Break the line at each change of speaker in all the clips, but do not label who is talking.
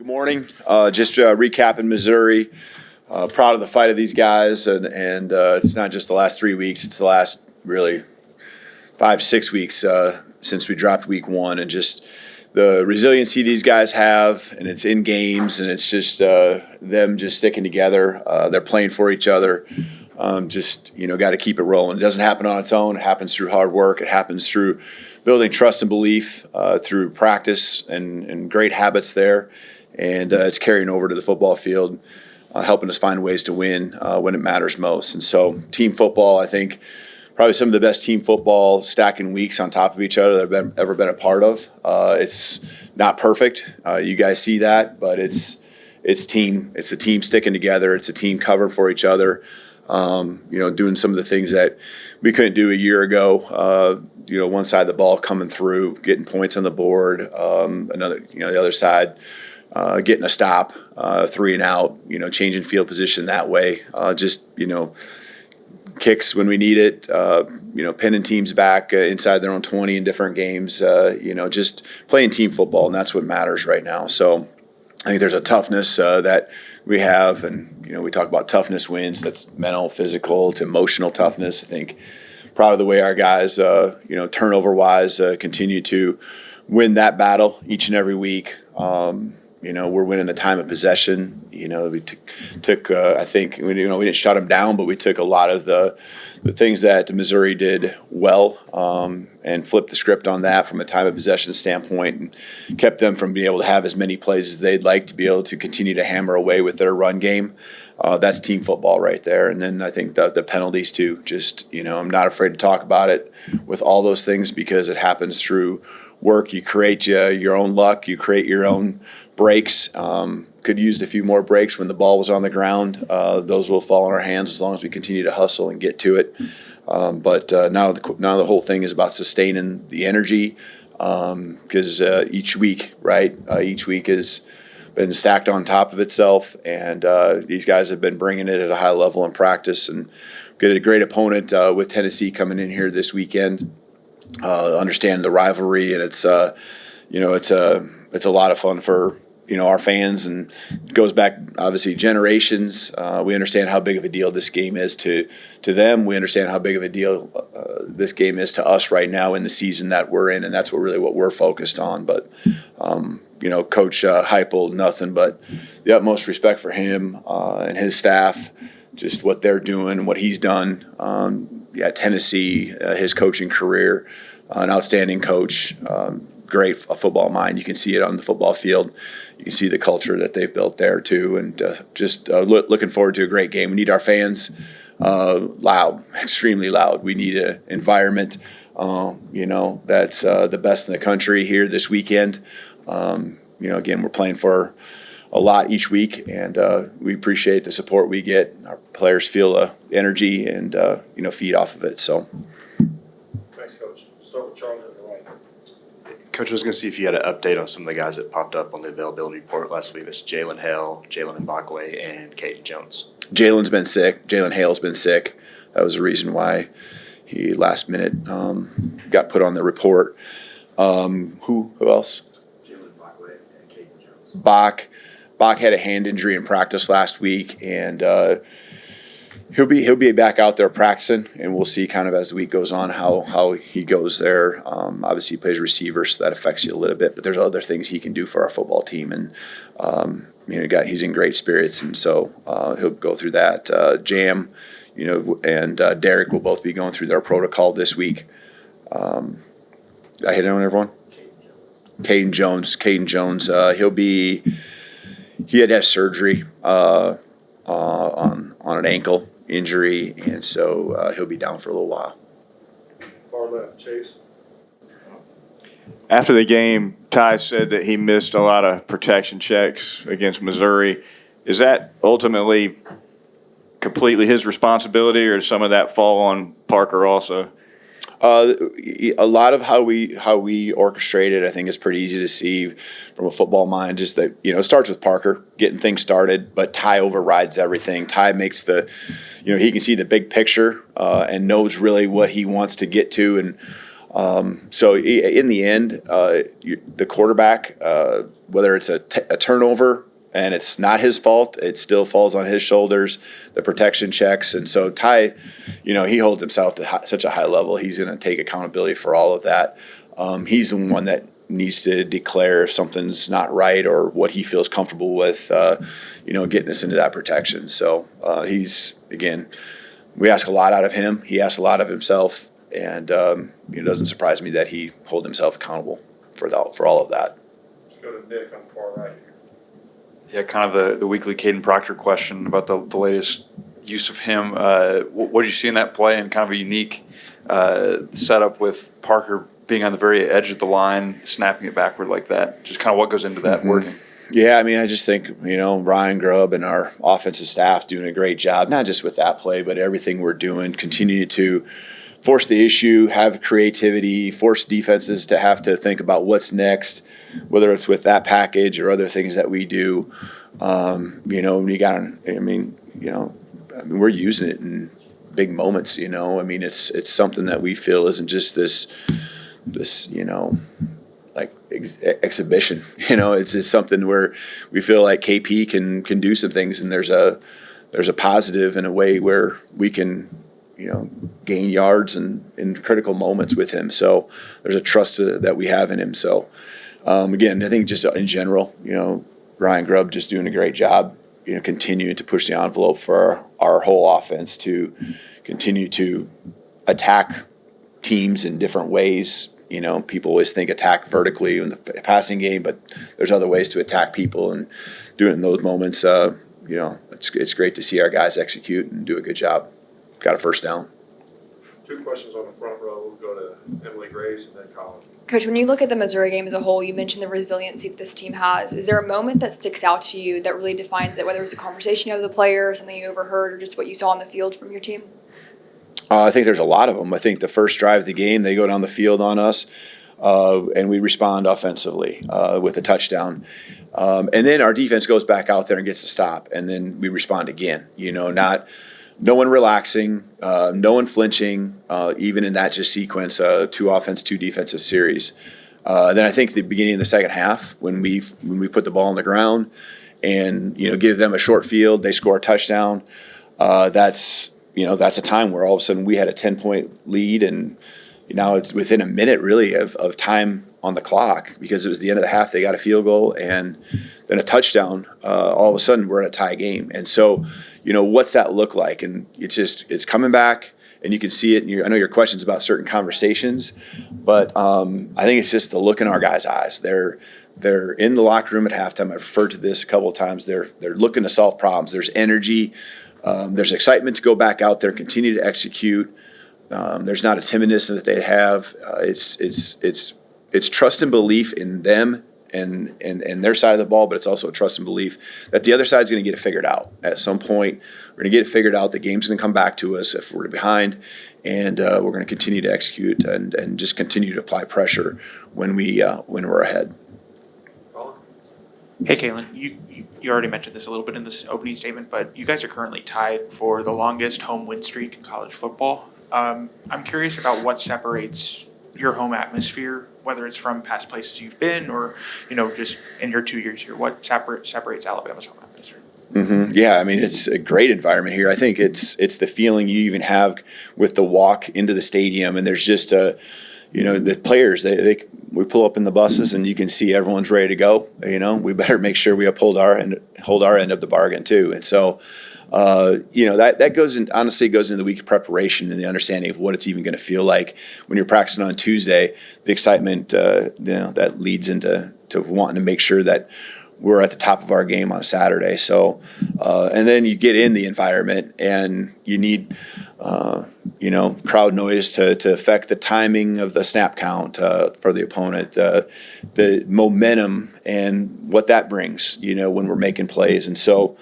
Good morning. Just recapping Missouri. Proud of the fight of these guys, and it's not just the last 3 weeks; it's the last really 5-6 weeks since we dropped week one, and just the resiliency these guys have, and it's in games, and it's just them just sticking together. They're playing for each other. Got to keep it rolling. It doesn't happen on its own. It happens through hard work. It happens through building trust and belief through practice and great habits there. And it's carrying over to the football field, helping us find ways to win when it matters most. And so team football, I think, probably some of the best team football stacking weeks on top of each other that I've ever been a part of. It's not perfect. You guys see that, but it's team. It's a team sticking together. It's a team covering for each other. Doing some of the things that we couldn't do a year ago. One side of the ball coming through, getting points on the board. The other side getting a stop, 3 and out. Changing field position that way. Kicks when we need it. Pinning teams back inside their own 20 in different games. Just playing team football, and that's what matters right now. So I think there's a toughness that we have, and we talk about toughness wins. That's mental, physical, to emotional toughness. I think proud of the way our guys, turnover-wise, continue to win that battle each and every week. We're winning the time of possession. We took I think we didn't shut them down, but we took a lot of the things that Missouri did well and flipped the script on that from a time of possession standpoint, and kept them from being able to have as many plays as they'd like to be able to continue to hammer away with their run game. That's team football right there. And then I think the penalties too. I'm not afraid to talk about it with all those things because it happens through work. You create your own luck. You create your own breaks. Could used a few more breaks when the ball was on the ground. Those will fall in our hands as long as we continue to hustle and get to it. But now the whole thing is about sustaining the energy because each week, right? Each week has been stacked on top of itself, and these guys have been bringing it at a high level in practice. And get a great opponent with Tennessee coming in here this weekend. Understand the rivalry, and it's a lot of fun for our fans, and it goes back obviously generations. We understand how big of a deal this game is to them. We understand how big of a deal this game is to us right now in the season that we're in, and that's what we're focused on. But Coach Heupel, nothing but the utmost respect for him and his staff, just what they're doing, what he's done. At Tennessee, his coaching career, an outstanding coach, great football mind. You can see it on the football field. You can see the culture that they've built there too, and looking forward to a great game. We need our fans loud, extremely loud. We need an environment, that's the best in the country here this weekend. Again, we're playing for a lot each week, and we appreciate the support we get. Our players feel the energy and feed off of it. So,
thanks, Coach. Start with Charlie on the right.
Coach, I was going to see if you had an update on some of the guys that popped up on the availability report last week. That's Jalen Hale, Jalen Mbakwe, and Keon Jones.
Jalen's been sick. Jalen Hale's been sick. That was the reason why he last minute got put on the report. Who else?
Jalen Mbakwe and Keon Jones.
Bach had a hand injury in practice last week, and he'll be back out there practicing, and we'll see kind of as the week goes on how he goes there. Obviously, he plays receiver, so that affects you a little bit, but there's other things he can do for our football team, and he's in great spirits, and so he'll go through that. Jam, and Derek will both be going through their protocol this week. I hit it on everyone. Keon Jones, he had to have surgery on an ankle injury, and so he'll be down for a little while.
Far left, Chase.
After the game, Ty said that he missed a lot of protection checks against Missouri. Is that ultimately completely his responsibility, or does some of that fall on Parker also?
A lot of how we orchestrate it, I think, is pretty easy to see from a football mind. Just that, it starts with Parker getting things started, but Ty overrides everything. Ty makes he can see the big picture and knows really what he wants to get to, and so in the end, the quarterback whether it's a turnover and it's not his fault, it still falls on his shoulders, the protection checks. And so Ty, he holds himself to such a high level. He's going to take accountability for all of that. He's the one that needs to declare if something's not right or what he feels comfortable with, getting us into that protection. So he's, again, we ask a lot out of him. He asks a lot of himself. And it doesn't surprise me that he holds himself accountable for all of that.
Let's go to Nick on the far right here.
Yeah, kind of the weekly Caden Proctor question about the latest use of him. What did you see in that play, and kind of a unique setup with Parker being on the very edge of the line, snapping it backward like that? Just kind of what goes into that working?
Yeah, I mean, I just think, Ryan Grubb and our offensive staff doing a great job, not just with that play, but everything we're doing, continue to force the issue, have creativity, force defenses to have to think about what's next, whether it's with that package or other things that we do. We're using it in big moments, it's something that we feel isn't just this exhibition. It's something where we feel like KP can do some things, and there's a positive in a way where we can gain yards in critical moments with him. So there's a trust that we have in him. So again, I think just in general, Ryan Grubb just doing a great job, continuing to push the envelope for our whole offense to continue to attack teams in different ways. People always think attack vertically in the passing game, but there's other ways to attack people, and do it in those moments. It's great to see our guys execute and do a good job. Got a first down.
2 questions on the front row. We'll go to Emily Grace and then Colin.
Coach, when you look at the Missouri game as a whole, you mentioned the resiliency that this team has. Is there a moment that sticks out to you that really defines it, whether it was a conversation you had with the player, something you overheard, or just what you saw on the field from your team?
I think there's a lot of them. I think the first drive of the game, they go down the field on us, and we respond offensively with a touchdown. And then our defense goes back out there and gets the stop, and then we respond again. No one relaxing, no one flinching, even in that just sequence, 2 offense, 2 defensive series. Then I think the beginning of the second half, when we put the ball on the ground and give them a short field, they score a touchdown. That's a time where all of a sudden we had a 10-point lead, and now it's within a minute really of time on the clock, because it was the end of the half. They got a field goal and then a touchdown. All of a sudden we're in a tie game. And so, what's that look like? And it's coming back, and you can see it. And I know your questions about certain conversations, but I think it's just the look in our guys' eyes. They're in the locker room at halftime. I've referred to this a couple of times. They're looking to solve problems. There's energy. There's excitement to go back out there and continue to execute. There's not a timidness that they have. It's trust and belief in them and their side of the ball, but it's also a trust and belief that the other side's going to get it figured out. At some point, we're going to get it figured out. The game's going to come back to us if we're behind, and we're going to continue to execute and just continue to apply pressure when we're ahead.
Colin?
Hey, Kalen, you already mentioned this a little bit in this opening statement, but you guys are currently tied for the longest home win streak in college football. I'm curious about what separates your home atmosphere, whether it's from past places you've been or, just in your 2 years here. What separates Alabama's home atmosphere?
Mm-hmm. Yeah, I mean, it's a great environment here. I think it's the feeling you even have with the walk into the stadium, and there's just the players, we pull up in the buses and you can see everyone's ready to go. We better make sure we hold our end of the bargain too. And so, that goes into the week of preparation and the understanding of what it's even going to feel like when you're practicing on Tuesday. The excitement, that leads into wanting to make sure that we're at the top of our game on Saturday. So, and then you get in the environment and you need, crowd noise to affect the timing of the snap count for the opponent, the momentum and what that brings, when we're making plays. And so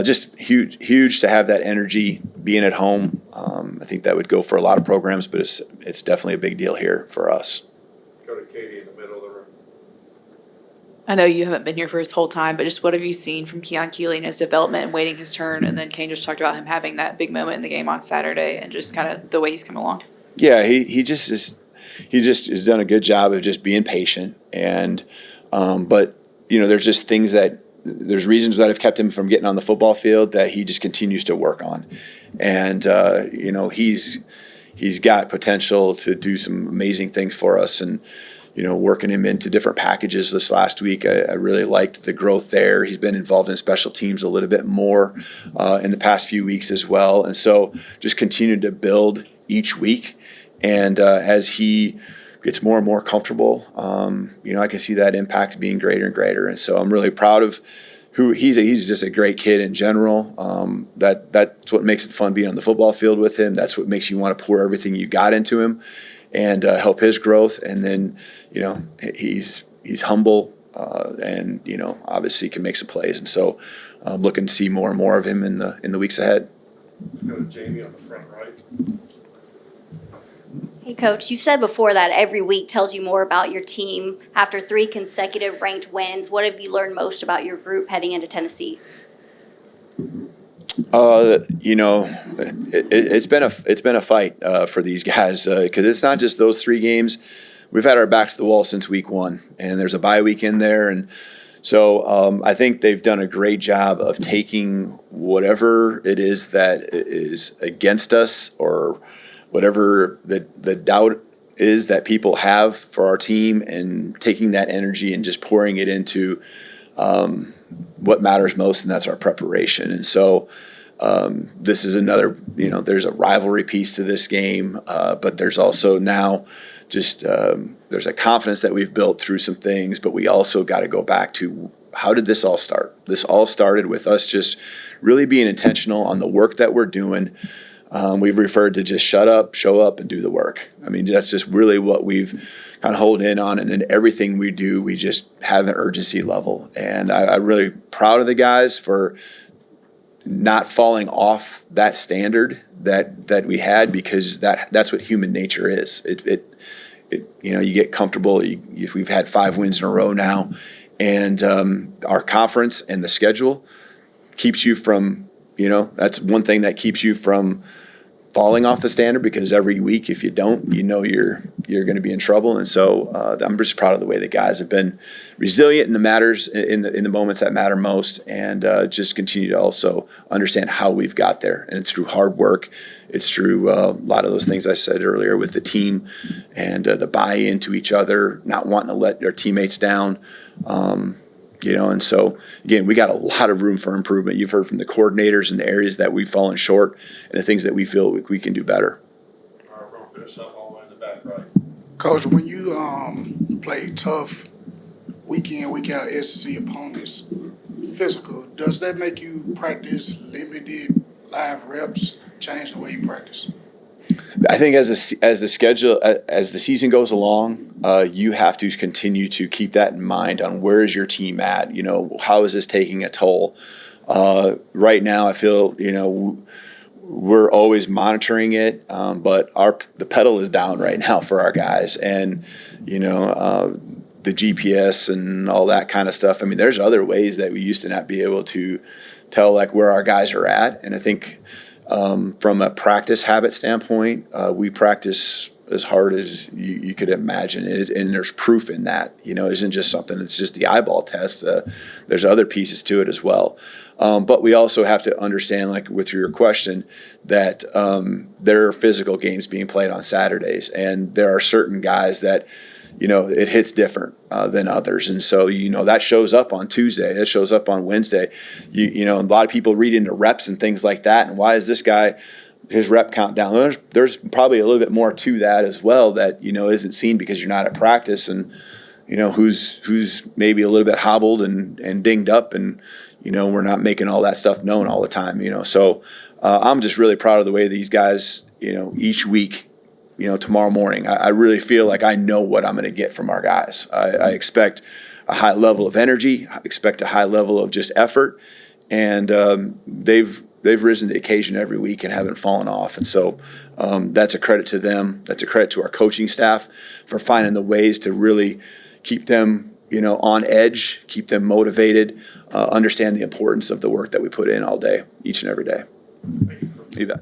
just huge to have that energy being at home. I think that would go for a lot of programs, but it's definitely a big deal here for us.
Go to Katie in the middle of the room.
I know you haven't been here for his whole time, but just what have you seen from Keon Keeley and his development and waiting his turn? And then Kane just talked about him having that big moment in the game on Saturday and just kind of the way he's come along.
Yeah, he just has done a good job of just being patient and but there's just things there's reasons that have kept him from getting on the football field that he just continues to work on. And, he's got potential to do some amazing things for us. And, working him into different packages this last week, I really liked the growth there. He's been involved in special teams a little bit more in the past few weeks as well. And so just continue to build each week. And as he gets more and more comfortable, I can see that impact being greater and greater. And so I'm really proud of who he's just a great kid in general. That's what makes it fun being on the football field with him. That's what makes you want to pour everything you got into him and help his growth. And then, he's humble and, obviously can make some plays. And so I'm looking to see more and more of him in the weeks ahead.
Go to Jamie on the front right.
Hey, Coach, you said before that every week tells you more about your team. After 3 consecutive ranked wins, what have you learned most about your group heading into Tennessee?
It's been a fight for these guys because it's not just those 3 games. We've had our backs to the wall since week 1, and there's a bye week in there, and so I think they've done a great job of taking whatever it is that is against us or whatever the doubt is that people have for our team and taking that energy and just pouring it into what matters most, and that's our preparation. And so this is another, there's a rivalry piece to this game, but there's also now just there's a confidence that we've built through some things, but we also got to go back to how did this all start? This all started with us just really being intentional on the work that we're doing. We've referred to just shut up, show up, and do the work. I mean, that's just really what we've kind of honed in on. And in everything we do, we just have an urgency level. And I'm really proud of the guys for not falling off that standard that we had, because that's what human nature is. You get comfortable. We've had 5 wins in a row now, and our conference and the schedule keeps you from. That's one thing that keeps you from falling off the standard, because every week, if you don't, you're going to be in trouble. And so I'm just proud of the way the guys have been resilient in the matters, in the moments that matter most, and just continue to also understand how we've got there. And it's through hard work. It's through a lot of those things I said earlier with the team and the buy-in to each other, not wanting to let their teammates down. And so, again, we got a lot of room for improvement. You've heard from the coordinators and the areas that we've fallen short and the things that we feel we can do better.
All right, we're going to finish up all the way in the back right.
Coach, when you play tough week in, week out SEC opponents, physical, does that make you practice limited live reps, change the way you practice?
I think as the season goes along, you have to continue to keep that in mind on where is your team at. How is this taking a toll? Right now, I feel we're always monitoring it, but the pedal is down right now for our guys, and the GPS and all that kind of stuff. I mean, there's other ways that we used to not be able to tell where our guys are at, and I think. From a practice habit standpoint, we practice as hard as you could imagine, and there's proof in that. It isn't just something, it's just the eyeball test. There's other pieces to it as well. But we also have to understand, with your question, that there are physical games being played on Saturdays, and there are certain guys that it hits different than others. And so, that shows up on Tuesday. It shows up on Wednesday. A lot of people read into reps and things like that. And why is this guy, his rep count down? There's probably a little bit more to that as well that, isn't seen because you're not at practice, and, who's maybe a little bit hobbled and dinged up, and, we're not making all that stuff known all the time, So I'm just really proud of the way these guys, each week, tomorrow morning, I really feel like I know what I'm going to get from our guys. I expect a high level of energy. I expect a high level of just effort, and they've risen to the occasion every week and haven't fallen off. And so that's a credit to them. That's a credit to our coaching staff for finding the ways to really keep them, on edge, keep them motivated, understand the importance of the work that we put in all day, each and every day.
Thank you.
You bet.